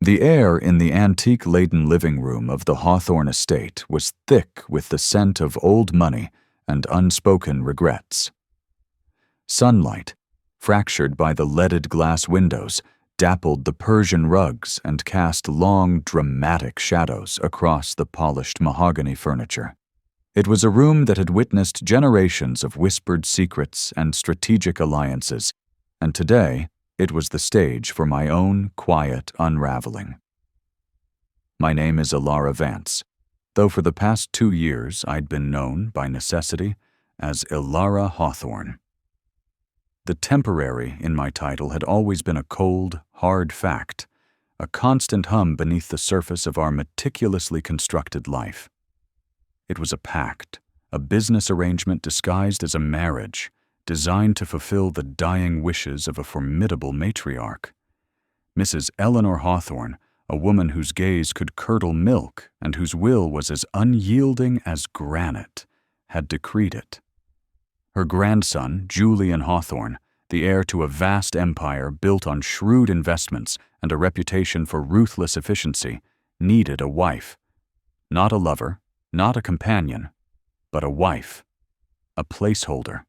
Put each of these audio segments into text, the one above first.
The air in the antique-laden living room of the Hawthorne estate was thick with the scent of old money and unspoken regrets. Sunlight, fractured by the leaded glass windows, dappled the Persian rugs and cast long, dramatic shadows across the polished mahogany furniture. It was a room that had witnessed generations of whispered secrets and strategic alliances, and today it was the stage for my own quiet unraveling. My name is Ilara Vance, though for the past 2 years I'd been known, by necessity, as Ilara Hawthorne. The temporary in my title had always been a cold, hard fact, a constant hum beneath the surface of our meticulously constructed life. It was a pact, a business arrangement disguised as a marriage, designed to fulfill the dying wishes of a formidable matriarch. Mrs. Eleanor Hawthorne, a woman whose gaze could curdle milk and whose will was as unyielding as granite, had decreed it. Her grandson, Julian Hawthorne, the heir to a vast empire built on shrewd investments and a reputation for ruthless efficiency, needed a wife. Not a lover, not a companion, but a wife, a placeholder.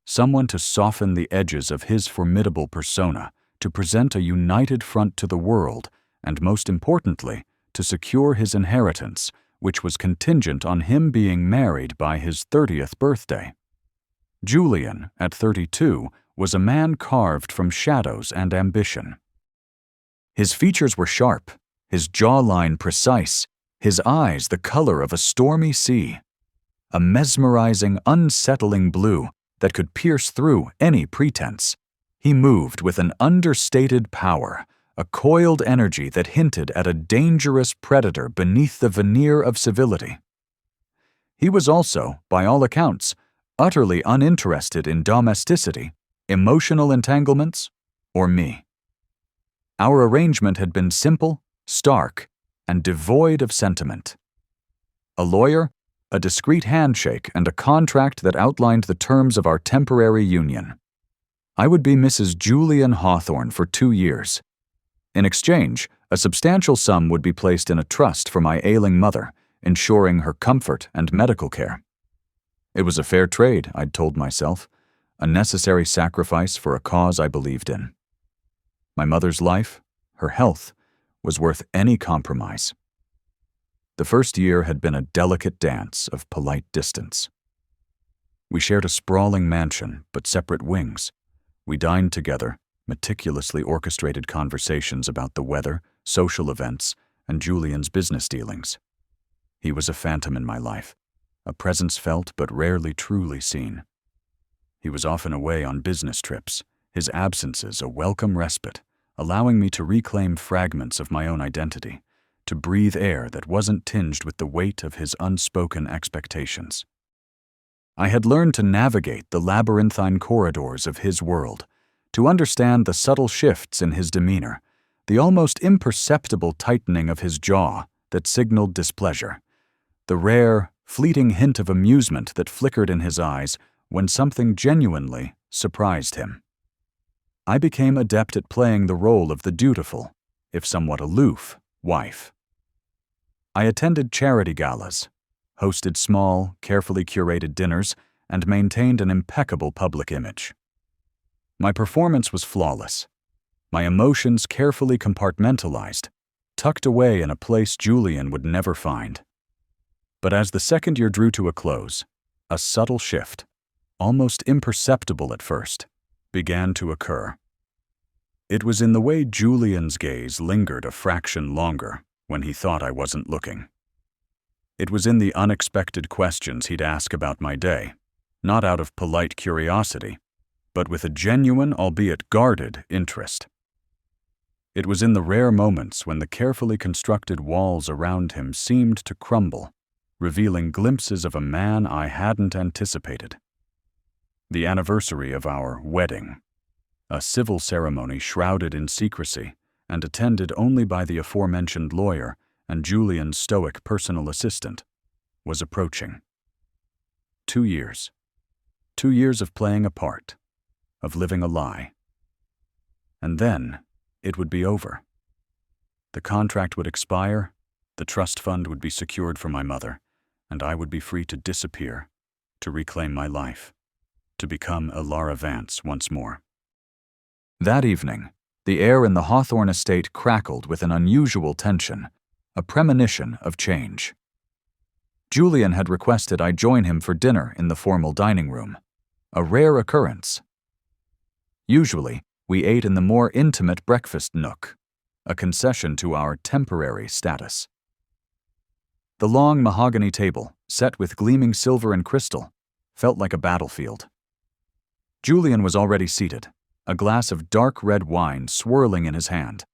Someone to soften the edges of his formidable persona, to present a united front to the world, and most importantly, to secure his inheritance, which was contingent on him being married by his 30th birthday. Julian, at 32, was a man carved from shadows and ambition. His features were sharp, his jawline precise, his eyes the color of a stormy sea. A mesmerizing, unsettling blue that could pierce through any pretense. He moved with an understated power, a coiled energy that hinted at a dangerous predator beneath the veneer of civility. He was also, by all accounts, utterly uninterested in domesticity, emotional entanglements, or me. Our arrangement had been simple, stark, and devoid of sentiment. A lawyer, a discreet handshake, and a contract that outlined the terms of our temporary union. I would be Mrs. Julian Hawthorne for 2 years. In exchange, a substantial sum would be placed in a trust for my ailing mother, ensuring her comfort and medical care. It was a fair trade, I'd told myself, a necessary sacrifice for a cause I believed in. My mother's life, her health, was worth any compromise. The first year had been a delicate dance of polite distance. We shared a sprawling mansion, but separate wings. We dined together, meticulously orchestrated conversations about the weather, social events, and Julian's business dealings. He was a phantom in my life, a presence felt but rarely truly seen. He was often away on business trips, his absences a welcome respite, allowing me to reclaim fragments of my own identity, to breathe air that wasn't tinged with the weight of his unspoken expectations. I had learned to navigate the labyrinthine corridors of his world, to understand the subtle shifts in his demeanor, the almost imperceptible tightening of his jaw that signaled displeasure, the rare, fleeting hint of amusement that flickered in his eyes when something genuinely surprised him. I became adept at playing the role of the dutiful, if somewhat aloof, wife. I attended charity galas, hosted small, carefully curated dinners, and maintained an impeccable public image. My performance was flawless, my emotions carefully compartmentalized, tucked away in a place Julian would never find. But as the second year drew to a close, a subtle shift, almost imperceptible at first, began to occur. It was in the way Julian's gaze lingered a fraction longer when he thought I wasn't looking. It was in the unexpected questions he'd ask about my day, not out of polite curiosity, but with a genuine, albeit guarded, interest. It was in the rare moments when the carefully constructed walls around him seemed to crumble, revealing glimpses of a man I hadn't anticipated. The anniversary of our wedding, a civil ceremony shrouded in secrecy and attended only by the aforementioned lawyer and Julian's stoic personal assistant, was approaching. 2 years. 2 years of playing a part, of living a lie. And then it would be over. The contract would expire, the trust fund would be secured for my mother, and I would be free to disappear, to reclaim my life, to become Elara Vance once more. That evening, the air in the Hawthorne estate crackled with an unusual tension, a premonition of change. Julian had requested I join him for dinner in the formal dining room, a rare occurrence. Usually, we ate in the more intimate breakfast nook, a concession to our temporary status. The long mahogany table, set with gleaming silver and crystal, felt like a battlefield. Julian was already seated, a glass of dark red wine swirling in his hand.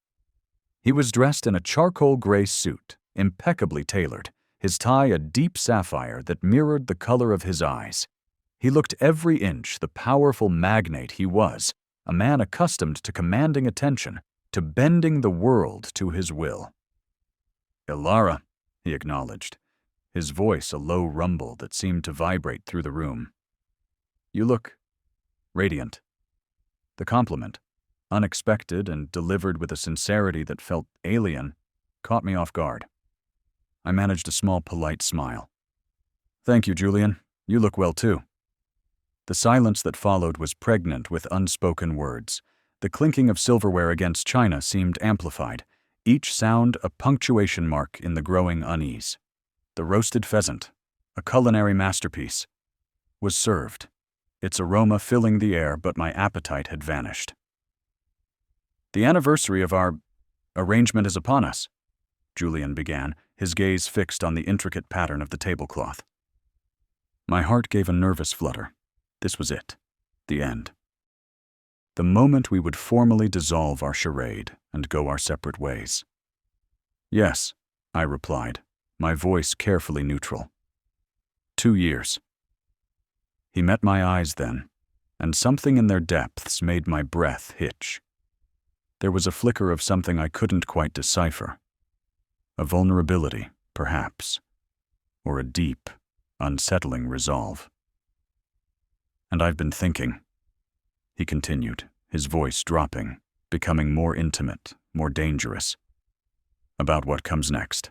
He was dressed in a charcoal gray suit, impeccably tailored, his tie a deep sapphire that mirrored the color of his eyes. He looked every inch the powerful magnate he was, a man accustomed to commanding attention, to bending the world to his will. "Elara," he acknowledged, his voice a low rumble that seemed to vibrate through the room. "You look radiant." The compliment, unexpected and delivered with a sincerity that felt alien, caught me off guard. I managed a small polite smile. "Thank you, Julian. You look well too." The silence that followed was pregnant with unspoken words. The clinking of silverware against china seemed amplified, each sound a punctuation mark in the growing unease. The roasted pheasant, a culinary masterpiece, was served, its aroma filling the air, but my appetite had vanished. "The anniversary of our arrangement is upon us," Julian began, his gaze fixed on the intricate pattern of the tablecloth. My heart gave a nervous flutter. This was it, the end. The moment we would formally dissolve our charade and go our separate ways. "Yes," I replied, my voice carefully neutral. 2 years. He met my eyes then, and something in their depths made my breath hitch. There was a flicker of something I couldn't quite decipher. A vulnerability, perhaps, or a deep, unsettling resolve. "And I've been thinking," he continued, his voice dropping, becoming more intimate, more dangerous, "about what comes next."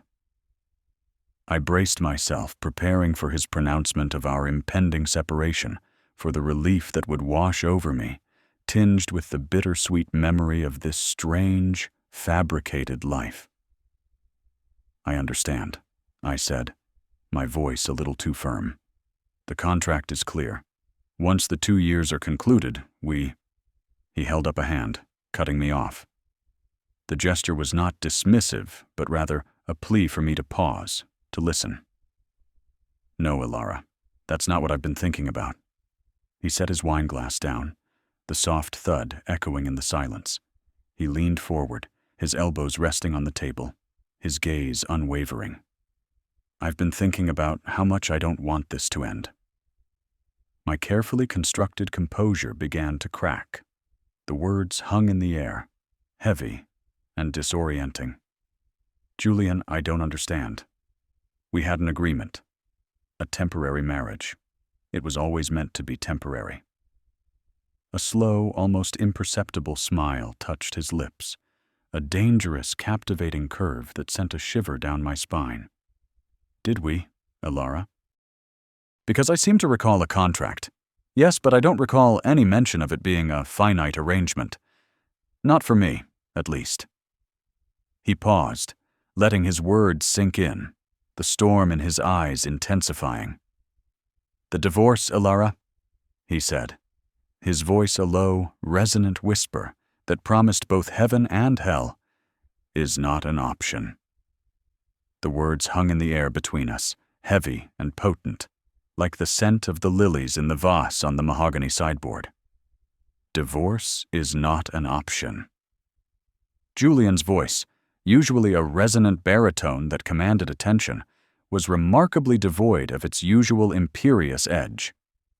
I braced myself, preparing for his pronouncement of our impending separation, for the relief that would wash over me, tinged with the bittersweet memory of this strange, fabricated life. "I understand," I said, my voice a little too firm. "The contract is clear. Once the 2 years are concluded, He held up a hand, cutting me off. The gesture was not dismissive, but rather a plea for me to pause, to listen. "No, Elara, that's not what I've been thinking about." He set his wine glass down, the soft thud echoing in the silence. He leaned forward, his elbows resting on the table, his gaze unwavering. "I've been thinking about how much I don't want this to end." My carefully constructed composure began to crack. The words hung in the air, heavy and disorienting. "Julian, I don't understand. We had an agreement, a temporary marriage. It was always meant to be temporary." A slow, almost imperceptible smile touched his lips, a dangerous, captivating curve that sent a shiver down my spine. "Did we, Elara?" "Because I seem to recall a contract. Yes, but I don't recall any mention of it being a finite arrangement. Not for me, at least." He paused, letting his words sink in, the storm in his eyes intensifying. "The divorce, Elara," he said, his voice a low, resonant whisper that promised both heaven and hell, "is not an option." The words hung in the air between us, heavy and potent, like the scent of the lilies in the vase on the mahogany sideboard. Divorce is not an option. Julian's voice, usually a resonant baritone that commanded attention, was remarkably devoid of its usual imperious edge.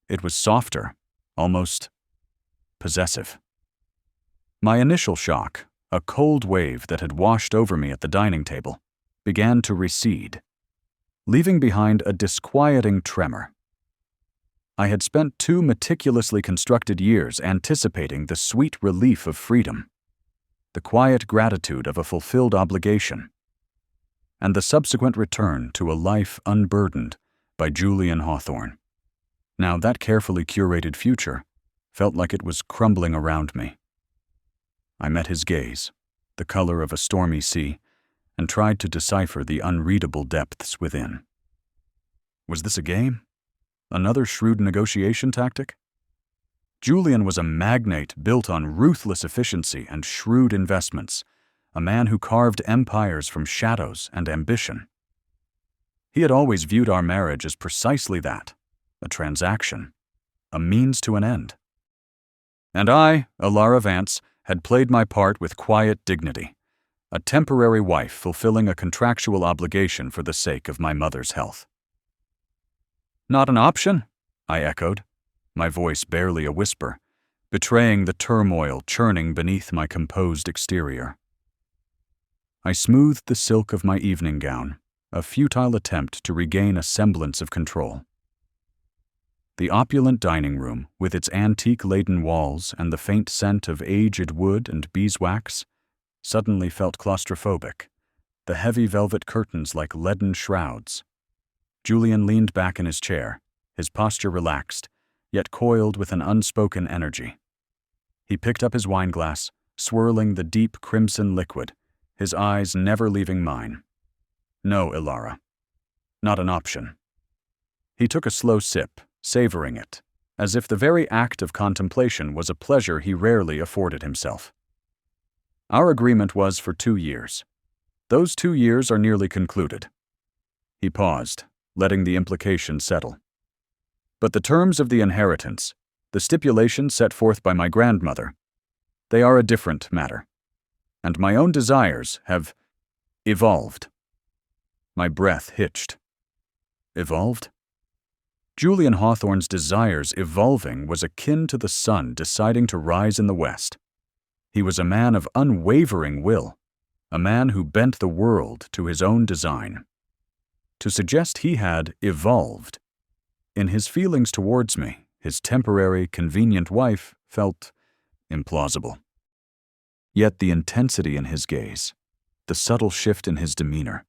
It was softer, almost possessive. My initial shock, a cold wave that had washed over me at the dining table, began to recede, leaving behind a disquieting tremor. I had spent 2 meticulously constructed years anticipating the sweet relief of freedom. the quiet gratitude of a fulfilled obligation, and the subsequent return to a life unburdened by Julian Hawthorne. Now that carefully curated future felt like it was crumbling around me. I met his gaze, the color of a stormy sea, and tried to decipher the unreadable depths within. Was this a game? Another shrewd negotiation tactic? Julian was a magnate built on ruthless efficiency and shrewd investments, a man who carved empires from shadows and ambition. He had always viewed our marriage as precisely that, a transaction, a means to an end. And I, Ilara Vance, had played my part with quiet dignity, a temporary wife fulfilling a contractual obligation for the sake of my mother's health. "Not an option?" I echoed, my voice barely a whisper, betraying the turmoil churning beneath my composed exterior. I smoothed the silk of my evening gown, a futile attempt to regain a semblance of control. The opulent dining room, with its antique-laden walls and the faint scent of aged wood and beeswax, suddenly felt claustrophobic, the heavy velvet curtains like leaden shrouds. Julian leaned back in his chair, his posture relaxed, yet coiled with an unspoken energy. He picked up his wineglass, swirling the deep crimson liquid, his eyes never leaving mine. "No, Ilara. Not an option." He took a slow sip, savoring it, as if the very act of contemplation was a pleasure he rarely afforded himself. "Our agreement was for 2 years. Those 2 years are nearly concluded." He paused, letting the implication settle. "But the terms of the inheritance, the stipulations set forth by my grandmother, they are a different matter. And my own desires have evolved." My breath hitched. Evolved? Julian Hawthorne's desires evolving was akin to the sun deciding to rise in the west. He was a man of unwavering will, a man who bent the world to his own design. To suggest he had evolved in his feelings towards me, his temporary, convenient wife, felt implausible. Yet the intensity in his gaze, the subtle shift in his demeanor,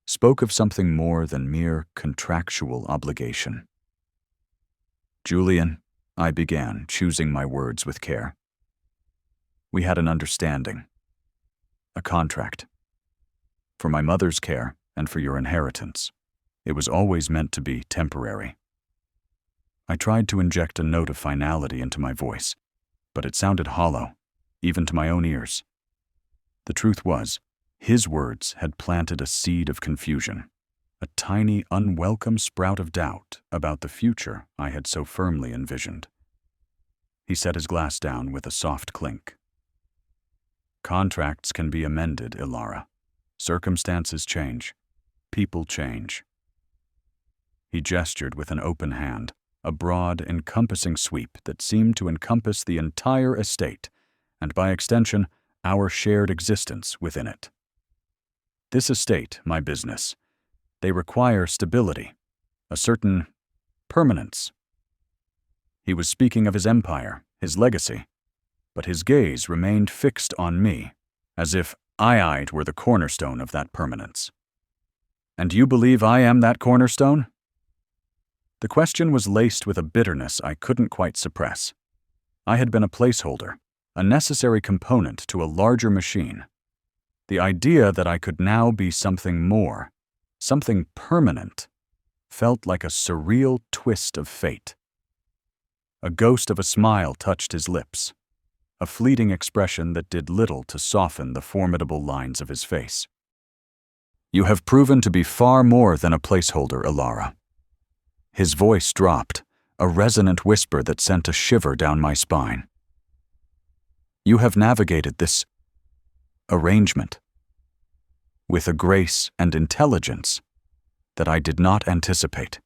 spoke of something more than mere contractual obligation. "Julian," I began, choosing my words with care. "We had an understanding, a contract. For my mother's care and for your inheritance, it was always meant to be temporary." I tried to inject a note of finality into my voice, but it sounded hollow, even to my own ears. The truth was, his words had planted a seed of confusion, a tiny, unwelcome sprout of doubt about the future I had so firmly envisioned. He set his glass down with a soft clink. "Contracts can be amended, Ilara. Circumstances change. People change." He gestured with an open hand, a broad, encompassing sweep that seemed to encompass the entire estate, and by extension, our shared existence within it. "This estate, my business, they require stability, a certain permanence." He was speaking of his empire, his legacy, but his gaze remained fixed on me, as if I were the cornerstone of that permanence. "And you believe I am that cornerstone?" The question was laced with a bitterness I couldn't quite suppress. I had been a placeholder, a necessary component to a larger machine. The idea that I could now be something more, something permanent, felt like a surreal twist of fate. A ghost of a smile touched his lips, a fleeting expression that did little to soften the formidable lines of his face. "You have proven to be far more than a placeholder, Ilara." His voice dropped, a resonant whisper that sent a shiver down my spine. "You have navigated this arrangement with a grace and intelligence that I did not anticipate.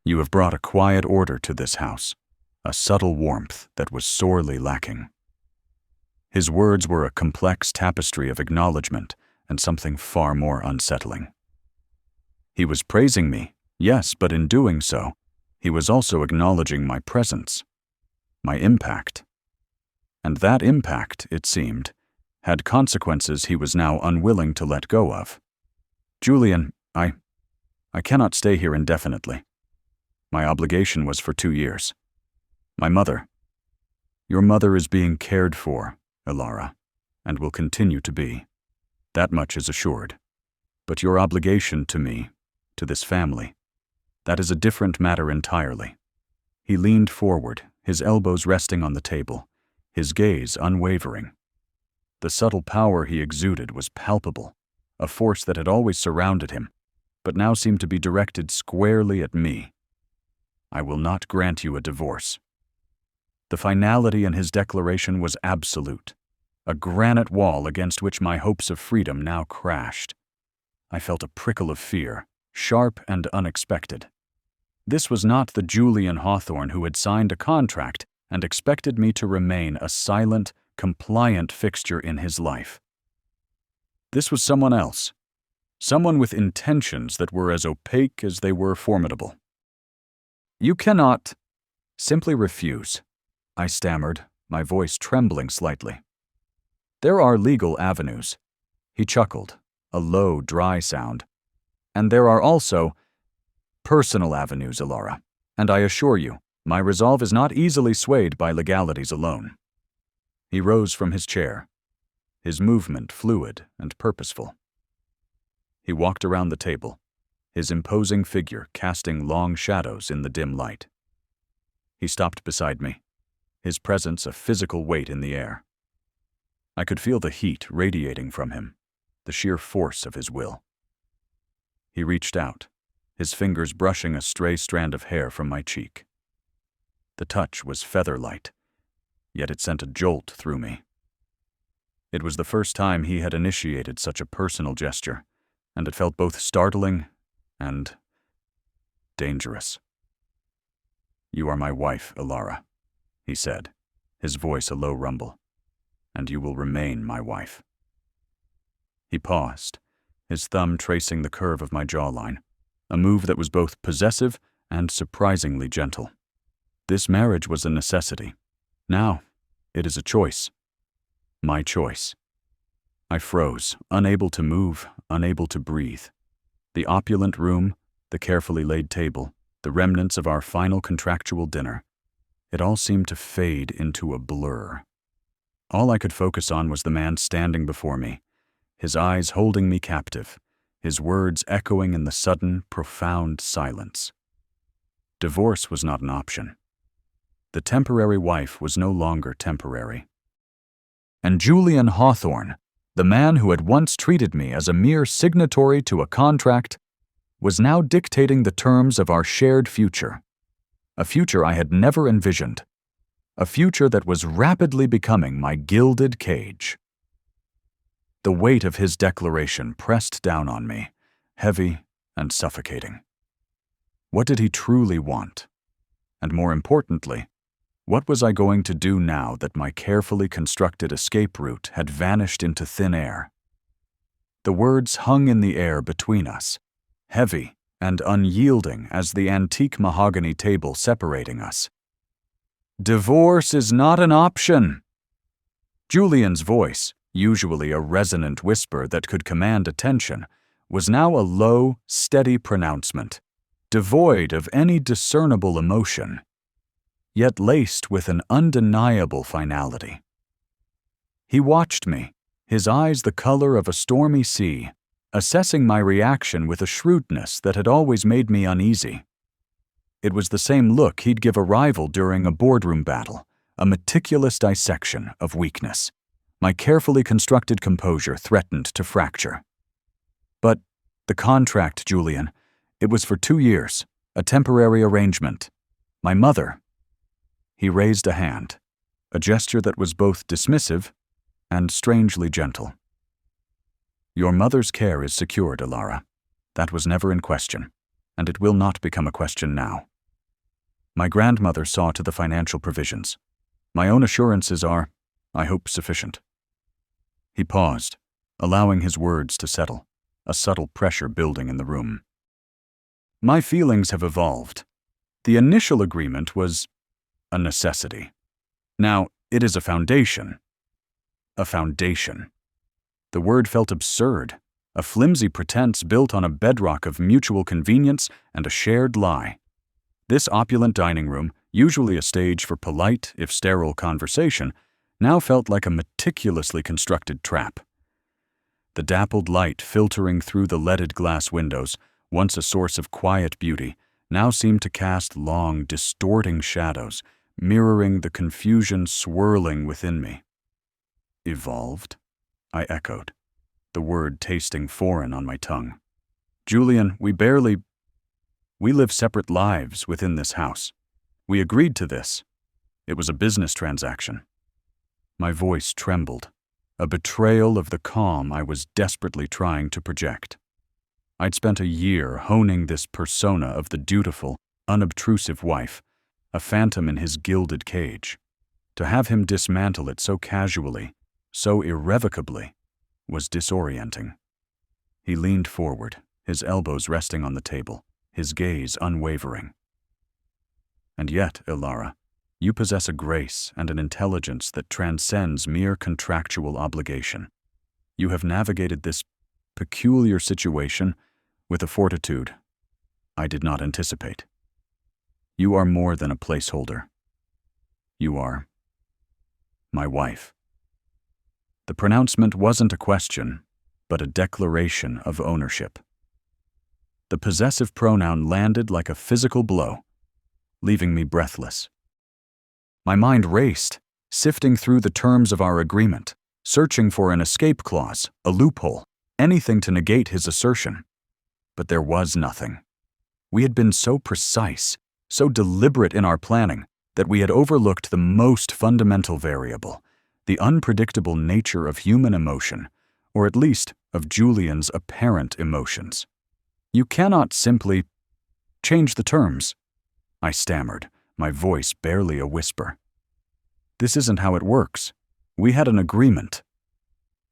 You have brought a quiet order to this house, a subtle warmth that was sorely lacking." His words were a complex tapestry of acknowledgement and something far more unsettling. He was praising me, yes, but in doing so, he was also acknowledging my presence, my impact. And that impact, it seemed, had consequences he was now unwilling to let go of. Julian, I cannot stay here indefinitely. My obligation was for 2 years. Your mother is being cared for, Ilara, and will continue to be. That much is assured. But your obligation to me, to this family, that is a different matter entirely. He leaned forward, his elbows resting on the table, his gaze unwavering. The subtle power he exuded was palpable, a force that had always surrounded him, but now seemed to be directed squarely at me. I will not grant you a divorce. The finality in his declaration was absolute, a granite wall against which my hopes of freedom now crashed. I felt a prickle of fear, sharp and unexpected. This was not the Julian Hawthorne who had signed a contract and expected me to remain a silent, compliant fixture in his life. This was someone else, someone with intentions that were as opaque as they were formidable. You cannot simply refuse, I stammered, my voice trembling slightly. There are legal avenues. He chuckled, a low, dry sound. And there are also personal avenues, Ilara, and I assure you, my resolve is not easily swayed by legalities alone. He rose from his chair, his movement fluid and purposeful. He walked around the table, his imposing figure casting long shadows in the dim light. He stopped beside me, his presence a physical weight in the air. I could feel the heat radiating from him, the sheer force of his will. He reached out, his fingers brushing a stray strand of hair from my cheek. The touch was feather-light, yet it sent a jolt through me. It was the first time he had initiated such a personal gesture, and it felt both startling and dangerous. You are my wife, Ilara, he said, his voice a low rumble, and you will remain my wife. He paused, his thumb tracing the curve of my jawline, a move that was both possessive and surprisingly gentle. This marriage was a necessity. Now, it is a choice. My choice. I froze, unable to move, unable to breathe. The opulent room, the carefully laid table, the remnants of our final contractual dinner, it all seemed to fade into a blur. All I could focus on was the man standing before me, his eyes holding me captive, his words echoing in the sudden, profound silence. Divorce was not an option. The temporary wife was no longer temporary. And Julian Hawthorne, the man who had once treated me as a mere signatory to a contract, was now dictating the terms of our shared future, a future I had never envisioned, a future that was rapidly becoming my gilded cage. The weight of his declaration pressed down on me, heavy and suffocating. What did he truly want? And more importantly, what was I going to do now that my carefully constructed escape route had vanished into thin air? The words hung in the air between us, heavy and unyielding as the antique mahogany table separating us. Divorce is not an option. Julian's voice, usually a resonant whisper that could command attention, was now a low, steady pronouncement, devoid of any discernible emotion, yet laced with an undeniable finality. He watched me, his eyes the color of a stormy sea, assessing my reaction with a shrewdness that had always made me uneasy. It was the same look he'd give a rival during a boardroom battle, a meticulous dissection of weakness. My carefully constructed composure threatened to fracture. But the contract, Julian, it was for 2 years, a temporary arrangement. My mother. He raised a hand, a gesture that was both dismissive and strangely gentle. Your mother's care is secured, Ilara. That was never in question, and it will not become a question now. My grandmother saw to the financial provisions. My own assurances are, I hope, sufficient. He paused, allowing his words to settle, a subtle pressure building in the room. My feelings have evolved. The initial agreement was a necessity. Now, it is a foundation. A foundation. The word felt absurd, a flimsy pretense built on a bedrock of mutual convenience and a shared lie. This opulent dining room, usually a stage for polite, if sterile, conversation, now felt like a meticulously constructed trap. The dappled light filtering through the leaded glass windows, once a source of quiet beauty, now seemed to cast long, distorting shadows, mirroring the confusion swirling within me. Evolved? I echoed, the word tasting foreign on my tongue. Julian, we live separate lives within this house. We agreed to this. It was a business transaction. My voice trembled, a betrayal of the calm I was desperately trying to project. I'd spent a year honing this persona of the dutiful, unobtrusive wife, a phantom in his gilded cage. To have him dismantle it so casually, so irrevocably, was disorienting. He leaned forward, his elbows resting on the table, his gaze unwavering. And yet, Ilara, you possess a grace and an intelligence that transcends mere contractual obligation. You have navigated this peculiar situation with a fortitude I did not anticipate. You are more than a placeholder. You are my wife. The pronouncement wasn't a question, but a declaration of ownership. The possessive pronoun landed like a physical blow, leaving me breathless. My mind raced, sifting through the terms of our agreement, searching for an escape clause, a loophole, anything to negate his assertion. But there was nothing. We had been so precise, so deliberate in our planning, that we had overlooked the most fundamental variable, the unpredictable nature of human emotion, or at least of Julian's apparent emotions. You cannot simply change the terms, I stammered, my voice barely a whisper. This isn't how it works. We had an agreement.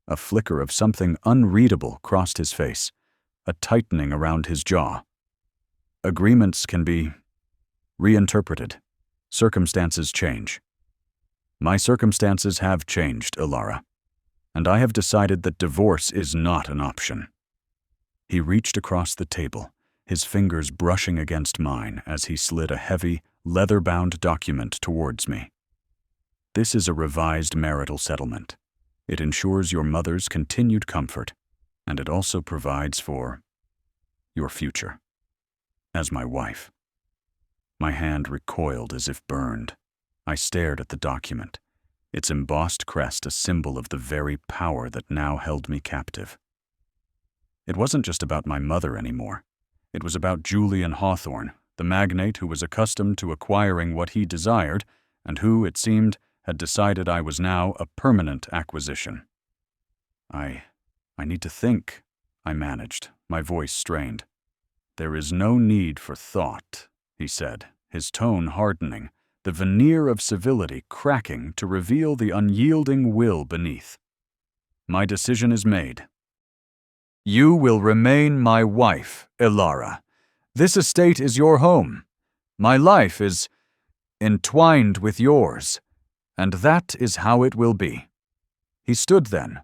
A flicker of something unreadable crossed his face, a tightening around his jaw. Agreements can be reinterpreted. Circumstances change. My circumstances have changed, Ilara, and I have decided that divorce is not an option. He reached across the table, his fingers brushing against mine as he slid a heavy, leather-bound document towards me. This is a revised marital settlement. It ensures your mother's continued comfort, and it also provides for your future as my wife. My hand recoiled as if burned. I stared at the document, its embossed crest a symbol of the very power that now held me captive. It wasn't just about my mother anymore. It was about Julian Hawthorne, the magnate who was accustomed to acquiring what he desired, and who, it seemed, had decided I was now a permanent acquisition. I need to think, I managed, my voice strained. There is no need for thought, he said, his tone hardening, the veneer of civility cracking to reveal the unyielding will beneath. My decision is made. You will remain my wife, Ilara. This estate is your home. My life is entwined with yours, and that is how it will be. He stood then,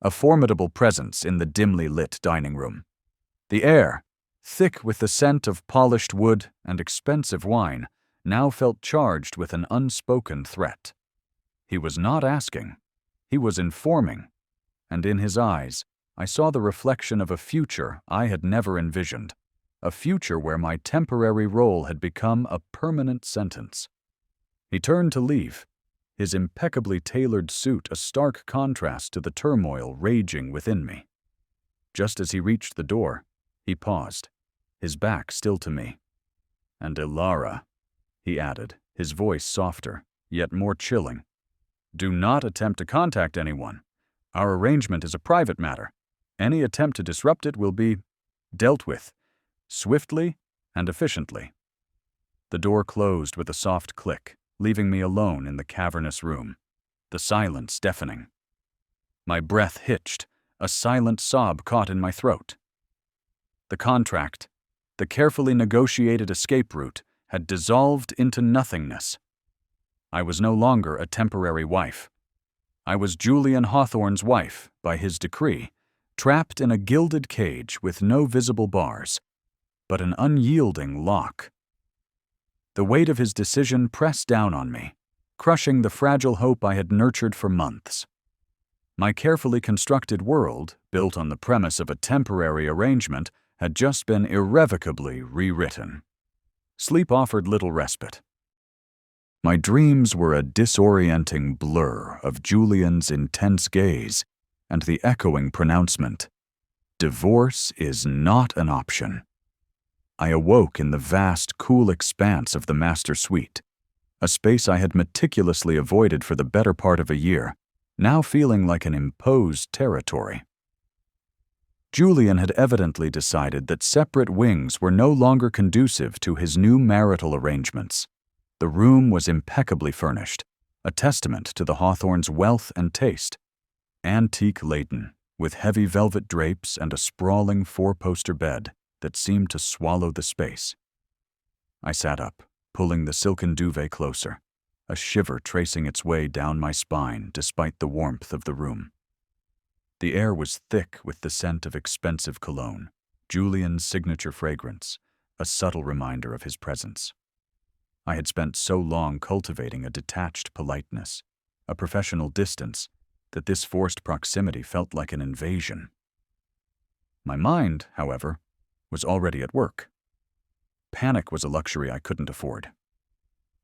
a formidable presence in the dimly lit dining room. The air, thick with the scent of polished wood and expensive wine, now felt charged with an unspoken threat. He was not asking, he was informing, and in his eyes I saw the reflection of a future I had never envisioned, a future where my temporary role had become a permanent sentence. He turned to leave, his impeccably tailored suit a stark contrast to the turmoil raging within me. Just as he reached the door, he paused, his back still to me. And Ilara, he added, his voice softer, yet more chilling. Do not attempt to contact anyone. Our arrangement is a private matter. Any attempt to disrupt it will be dealt with, swiftly and efficiently. The door closed with a soft click, leaving me alone in the cavernous room, the silence deafening. My breath hitched, a silent sob caught in my throat. The contract, the carefully negotiated escape route, had dissolved into nothingness. I was no longer a temporary wife. I was Julian Hawthorne's wife by his decree, trapped in a gilded cage with no visible bars, but an unyielding lock. The weight of his decision pressed down on me, crushing the fragile hope I had nurtured for months. My carefully constructed world, built on the premise of a temporary arrangement, had just been irrevocably rewritten. Sleep offered little respite. My dreams were a disorienting blur of Julian's intense gaze and the echoing pronouncement, "Divorce is not an option." I awoke in the vast, cool expanse of the master suite, a space I had meticulously avoided for the better part of a year, now feeling like an imposed territory. Julian had evidently decided that separate wings were no longer conducive to his new marital arrangements. The room was impeccably furnished, a testament to the Hawthornes' wealth and taste. Antique-laden, with heavy velvet drapes and a sprawling four-poster bed that seemed to swallow the space. I sat up, pulling the silken duvet closer, a shiver tracing its way down my spine despite the warmth of the room. The air was thick with the scent of expensive cologne, Julian's signature fragrance, a subtle reminder of his presence. I had spent so long cultivating a detached politeness, a professional distance, that this forced proximity felt like an invasion. My mind, however, was already at work. Panic was a luxury I couldn't afford.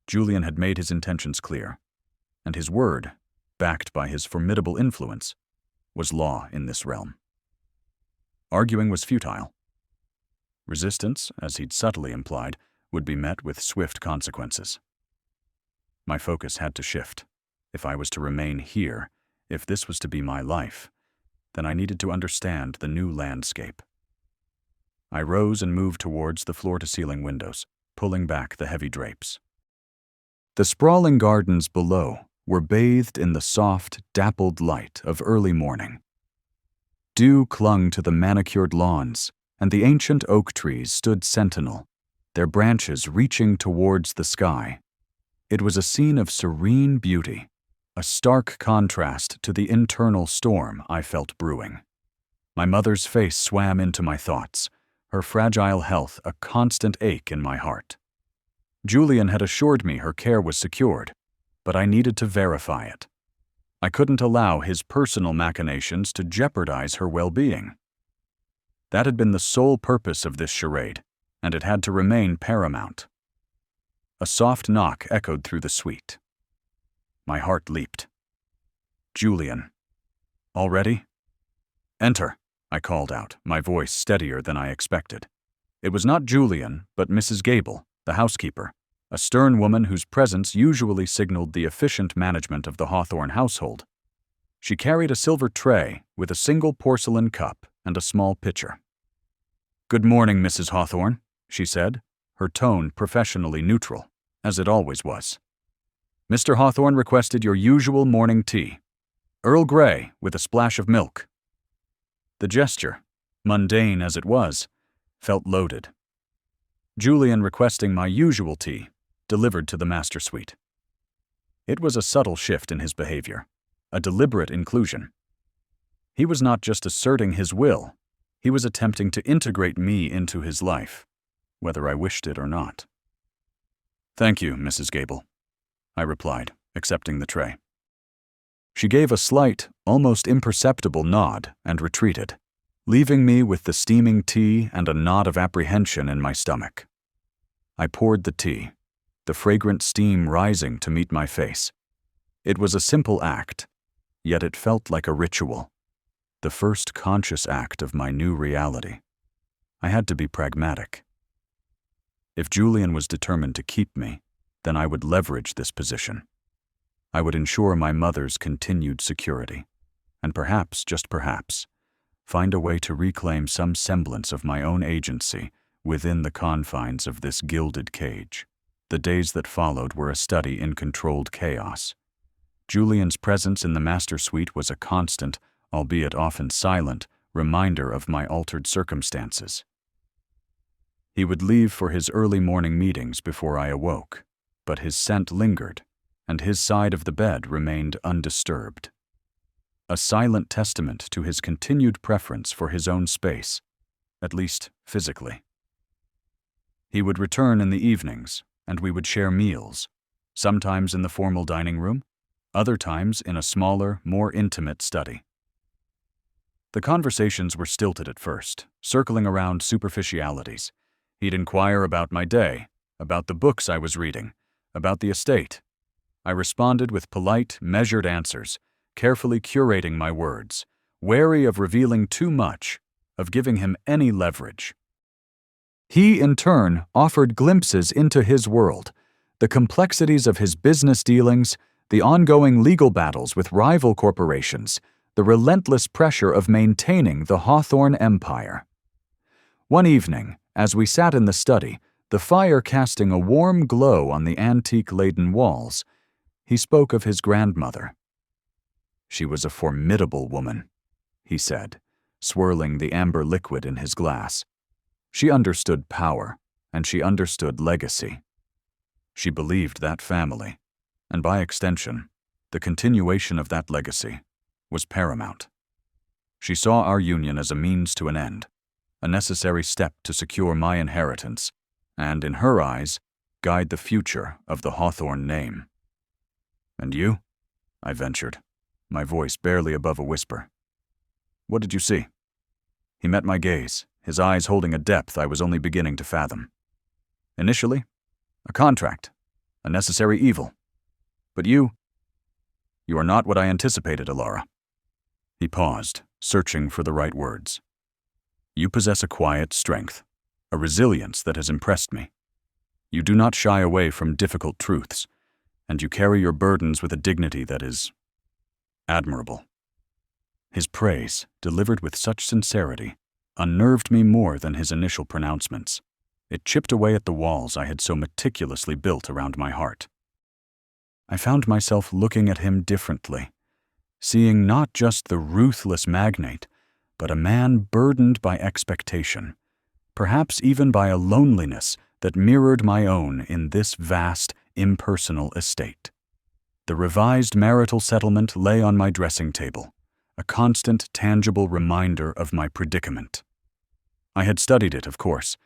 Julian had made his intentions clear, and his word, backed by his formidable influence, was law in this realm. Arguing was futile. Resistance, as he'd subtly implied, would be met with swift consequences. My focus had to shift. If I was to remain here, if this was to be my life, then I needed to understand the new landscape. I rose and moved towards the floor-to-ceiling windows, pulling back the heavy drapes. The sprawling gardens below were bathed in the soft, dappled light of early morning. Dew clung to the manicured lawns, and the ancient oak trees stood sentinel, their branches reaching towards the sky. It was a scene of serene beauty, a stark contrast to the internal storm I felt brewing. My mother's face swam into my thoughts, her fragile health a constant ache in my heart. Julian had assured me her care was secured, but I needed to verify it. I couldn't allow his personal machinations to jeopardize her well-being. That had been the sole purpose of this charade, and it had to remain paramount. A soft knock echoed through the suite. My heart leaped. Julian. Already? "Enter," I called out, my voice steadier than I expected. It was not Julian, but Mrs. Gable, the housekeeper, a stern woman whose presence usually signaled the efficient management of the Hawthorne household. She carried a silver tray with a single porcelain cup and a small pitcher. "Good morning, Mrs. Hawthorne," she said, her tone professionally neutral, as it always was. "Mr. Hawthorne requested your usual morning tea. Earl Grey with a splash of milk." The gesture, mundane as it was, felt loaded. Julian requesting my usual tea, delivered to the master suite. It was a subtle shift in his behavior, a deliberate inclusion. He was not just asserting his will, he was attempting to integrate me into his life, whether I wished it or not. "Thank you, Mrs. Gable," I replied, accepting the tray. She gave a slight, almost imperceptible nod and retreated, leaving me with the steaming tea and a knot of apprehension in my stomach. I poured the tea, the fragrant steam rising to meet my face. It was a simple act, yet it felt like a ritual, the first conscious act of my new reality. I had to be pragmatic. If Julian was determined to keep me, then I would leverage this position. I would ensure my mother's continued security, and perhaps, just perhaps, find a way to reclaim some semblance of my own agency within the confines of this gilded cage. The days that followed were a study in controlled chaos. Julian's presence in the master suite was a constant, albeit often silent, reminder of my altered circumstances. He would leave for his early morning meetings before I awoke, but his scent lingered, and his side of the bed remained undisturbed. a silent testament to his continued preference for his own space, at least physically. He would return in the evenings, and we would share meals, sometimes in the formal dining room, other times in a smaller, more intimate study. The conversations were stilted at first, circling around superficialities. He'd inquire about my day, about the books I was reading, about the estate. I responded with polite, measured answers, carefully curating my words, wary of revealing too much, of giving him any leverage. He, in turn, offered glimpses into his world, the complexities of his business dealings, the ongoing legal battles with rival corporations, the relentless pressure of maintaining the Hawthorne empire. One evening, as we sat in the study, the fire casting a warm glow on the antique-laden walls, he spoke of his grandmother. "She was a formidable woman," he said, swirling the amber liquid in his glass. "She understood power, and she understood legacy. She believed that family, and by extension, the continuation of that legacy, was paramount. She saw our union as a means to an end, a necessary step to secure my inheritance, and, in her eyes, guide the future of the Hawthorne name." "And you?" I ventured, my voice barely above a whisper. "What did you see?" He met my gaze, his eyes holding a depth I was only beginning to fathom. "Initially, a contract, a necessary evil. But you are not what I anticipated, Alara." He paused, searching for the right words. "You possess a quiet strength, a resilience that has impressed me. You do not shy away from difficult truths, and you carry your burdens with a dignity that is admirable." His praise, delivered with such sincerity, unnerved me more than his initial pronouncements. It chipped away at the walls I had so meticulously built around my heart. I found myself looking at him differently, seeing not just the ruthless magnate, but a man burdened by expectation, perhaps even by a loneliness that mirrored my own in this vast, impersonal estate. The revised marital settlement lay on my dressing table, a constant, tangible reminder of my predicament. I had studied it, of course.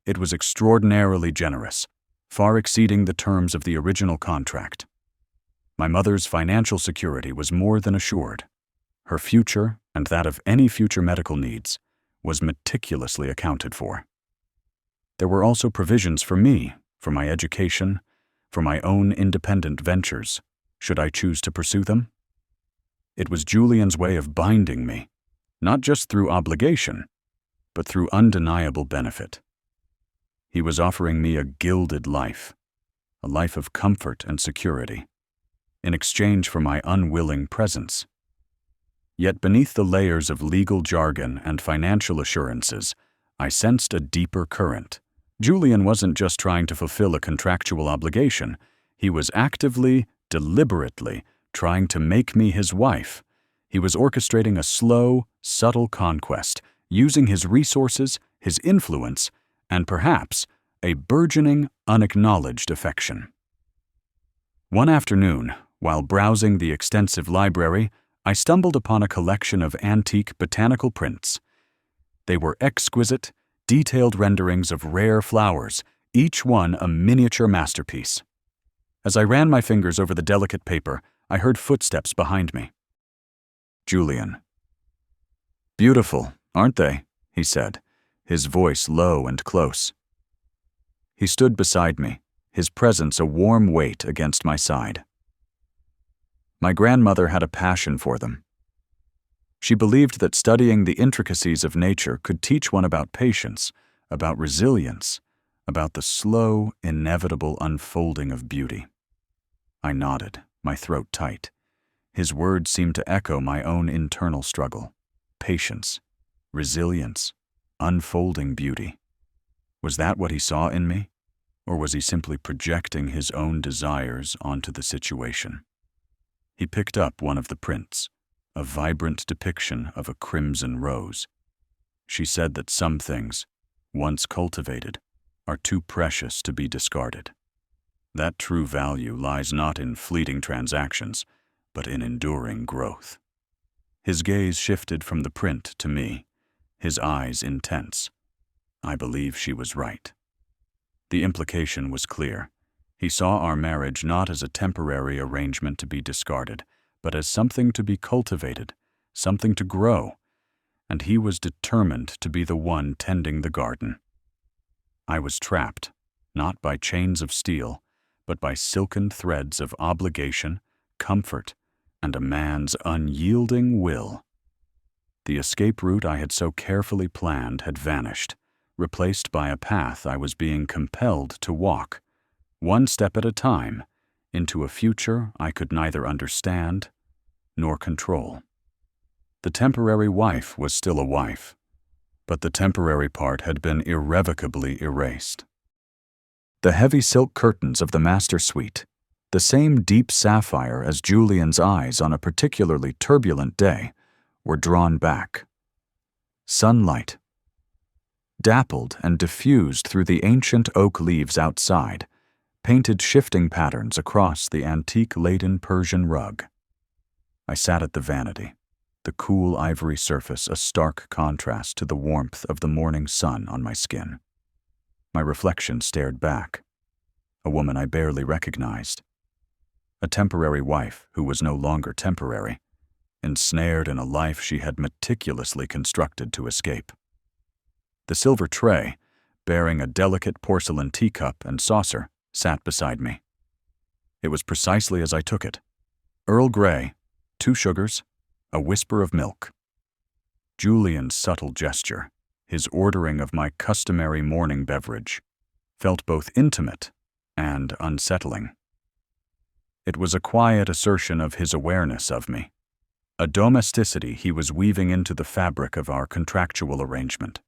It was extraordinarily generous, far exceeding the terms of the original contract. My mother's financial security was more than assured. Her future, and that of any future medical needs, was meticulously accounted for. There were also provisions for me, for my education, for my own independent ventures, should I choose to pursue them. It was Julian's way of binding me, not just through obligation, but through undeniable benefit. He was offering me a gilded life, a life of comfort and security, in exchange for my unwilling presence. Yet beneath the layers of legal jargon and financial assurances, I sensed a deeper current. Julian wasn't just trying to fulfill a contractual obligation. He was actively, deliberately, trying to make me his wife. He was orchestrating a slow, subtle conquest, using his resources, his influence, and perhaps a burgeoning, unacknowledged affection. One afternoon, while browsing the extensive library, I stumbled upon a collection of antique botanical prints. They were exquisite, detailed renderings of rare flowers, each one a miniature masterpiece. As I ran my fingers over the delicate paper, I heard footsteps behind me. Julian. "Beautiful, aren't they?" he said, his voice low and close. He stood beside me, his presence a warm weight against my side. My grandmother had a passion for them. She believed that studying the intricacies of nature could teach one about patience, about resilience, about the slow, inevitable unfolding of beauty. I nodded, my throat tight. His words seemed to echo my own internal struggle. Patience, resilience, unfolding beauty. Was that what he saw in me? Or was he simply projecting his own desires onto the situation? He picked up one of the prints, a vibrant depiction of a crimson rose. She said that some things, once cultivated, are too precious to be discarded. That true value lies not in fleeting transactions, but in enduring growth. His gaze shifted from the print to me, his eyes intense. I believe she was right. The implication was clear. He saw our marriage not as a temporary arrangement to be discarded, but as something to be cultivated, something to grow, and he was determined to be the one tending the garden. I was trapped, not by chains of steel, but by silken threads of obligation, comfort, and a man's unyielding will. The escape route I had so carefully planned had vanished, replaced by a path I was being compelled to walk, one step at a time, into a future I could neither understand nor control. The temporary wife was still a wife, but the temporary part had been irrevocably erased. The heavy silk curtains of the master suite, the same deep sapphire as Julian's eyes on a particularly turbulent day, were drawn back. Sunlight, dappled and diffused through the ancient oak leaves outside, painted shifting patterns across the antique-laden Persian rug. I sat at the vanity, the cool ivory surface a stark contrast to the warmth of the morning sun on my skin. My reflection stared back, a woman I barely recognized. A temporary wife who was no longer temporary, ensnared in a life she had meticulously constructed to escape. The silver tray, bearing a delicate porcelain teacup and saucer, sat beside me. It was precisely as I took it. Earl Grey, 2 sugars, a whisper of milk. Julian's subtle gesture, his ordering of my customary morning beverage, felt both intimate and unsettling. It was a quiet assertion of his awareness of me, a domesticity he was weaving into the fabric of our contractual arrangement.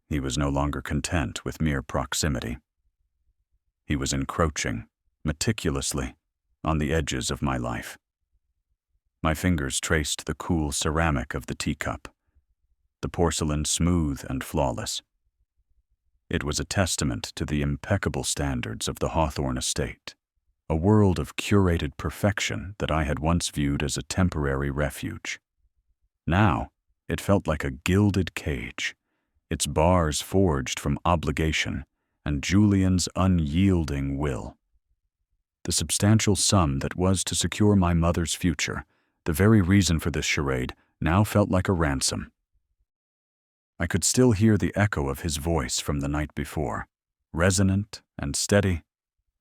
He was no longer content with mere proximity. He was encroaching, meticulously, on the edges of my life. My fingers traced the cool ceramic of the teacup, the porcelain smooth and flawless. It was a testament to the impeccable standards of the Hawthorne estate, a world of curated perfection that I had once viewed as a temporary refuge. Now, it felt like a gilded cage, its bars forged from obligation and Julian's unyielding will. The substantial sum that was to secure my mother's future, the very reason for this charade, now felt like a ransom. I could still hear the echo of his voice from the night before, resonant and steady,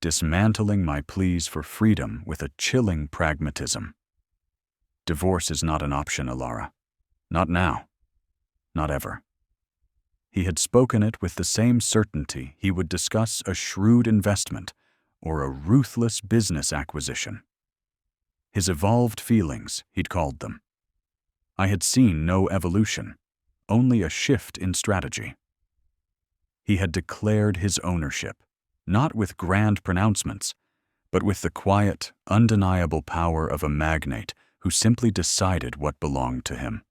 dismantling my pleas for freedom with a chilling pragmatism. Divorce is not an option, Alara. Not now. Not ever. He had spoken it with the same certainty he would discuss a shrewd investment or a ruthless business acquisition. His evolved feelings, he'd called them. I had seen no evolution, only a shift in strategy. He had declared his ownership, not with grand pronouncements, but with the quiet, undeniable power of a magnate who simply decided what belonged to him.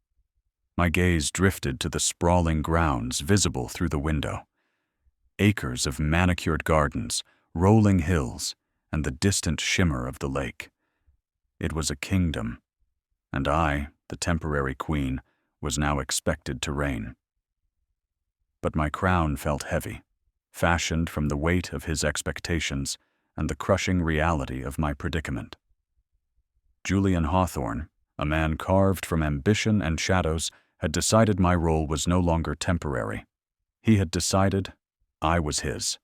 My gaze drifted to the sprawling grounds visible through the window. Acres of manicured gardens, rolling hills, and the distant shimmer of the lake. It was a kingdom, and I, the temporary queen, was now expected to reign. But my crown felt heavy, fashioned from the weight of his expectations and the crushing reality of my predicament. Julian Hawthorne, a man carved from ambition and shadows, had decided my role was no longer temporary. He had decided I was his.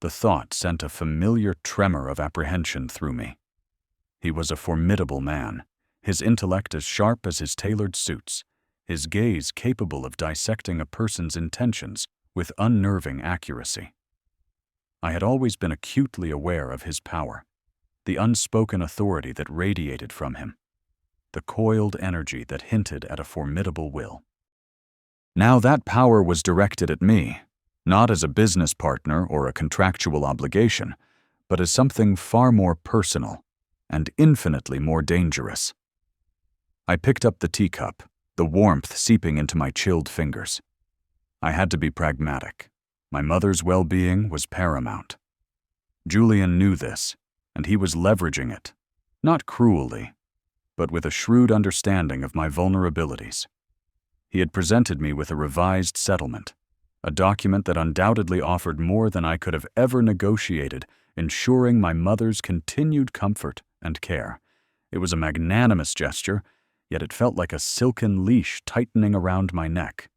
The thought sent a familiar tremor of apprehension through me. He was a formidable man, his intellect as sharp as his tailored suits, his gaze capable of dissecting a person's intentions with unnerving accuracy. I had always been acutely aware of his power, the unspoken authority that radiated from him, the coiled energy that hinted at a formidable will. Now that power was directed at me, not as a business partner or a contractual obligation, but as something far more personal and infinitely more dangerous. I picked up the teacup, the warmth seeping into my chilled fingers. I had to be pragmatic. My mother's well-being was paramount. Julian knew this, and he was leveraging it, not cruelly, but with a shrewd understanding of my vulnerabilities. He had presented me with a revised settlement, a document that undoubtedly offered more than I could have ever negotiated, ensuring my mother's continued comfort and care. It was a magnanimous gesture, yet it felt like a silken leash tightening around my neck.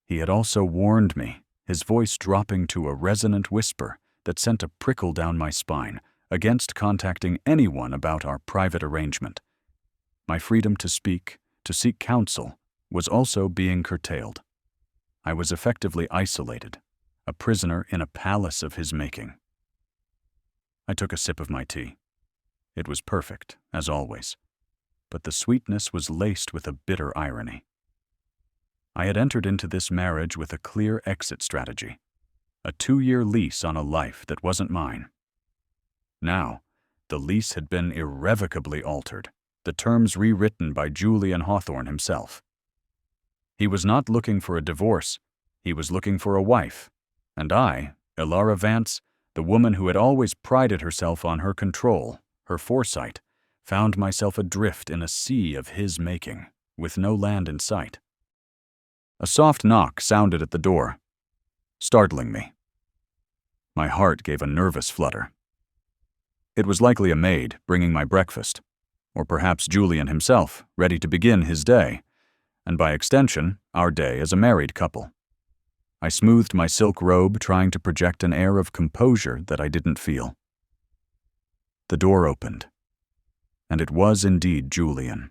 He had also warned me, his voice dropping to a resonant whisper that sent a prickle down my spine, against contacting anyone about our private arrangement. My freedom to speak, to seek counsel, was also being curtailed. I was effectively isolated, a prisoner in a palace of his making. I took a sip of my tea. It was perfect, as always, but the sweetness was laced with a bitter irony. I had entered into this marriage with a clear exit strategy, a 2-year lease on a life that wasn't mine. Now, the lease had been irrevocably altered, the terms rewritten by Julian Hawthorne himself. He was not looking for a divorce, he was looking for a wife, and I, Ilara Vance, the woman who had always prided herself on her control, her foresight, found myself adrift in a sea of his making, with no land in sight. A soft knock sounded at the door, startling me. My heart gave a nervous flutter. It was likely a maid bringing my breakfast, or perhaps Julian himself, ready to begin his day, and by extension, our day as a married couple. I smoothed my silk robe, trying to project an air of composure that I didn't feel. The door opened, and it was indeed Julian.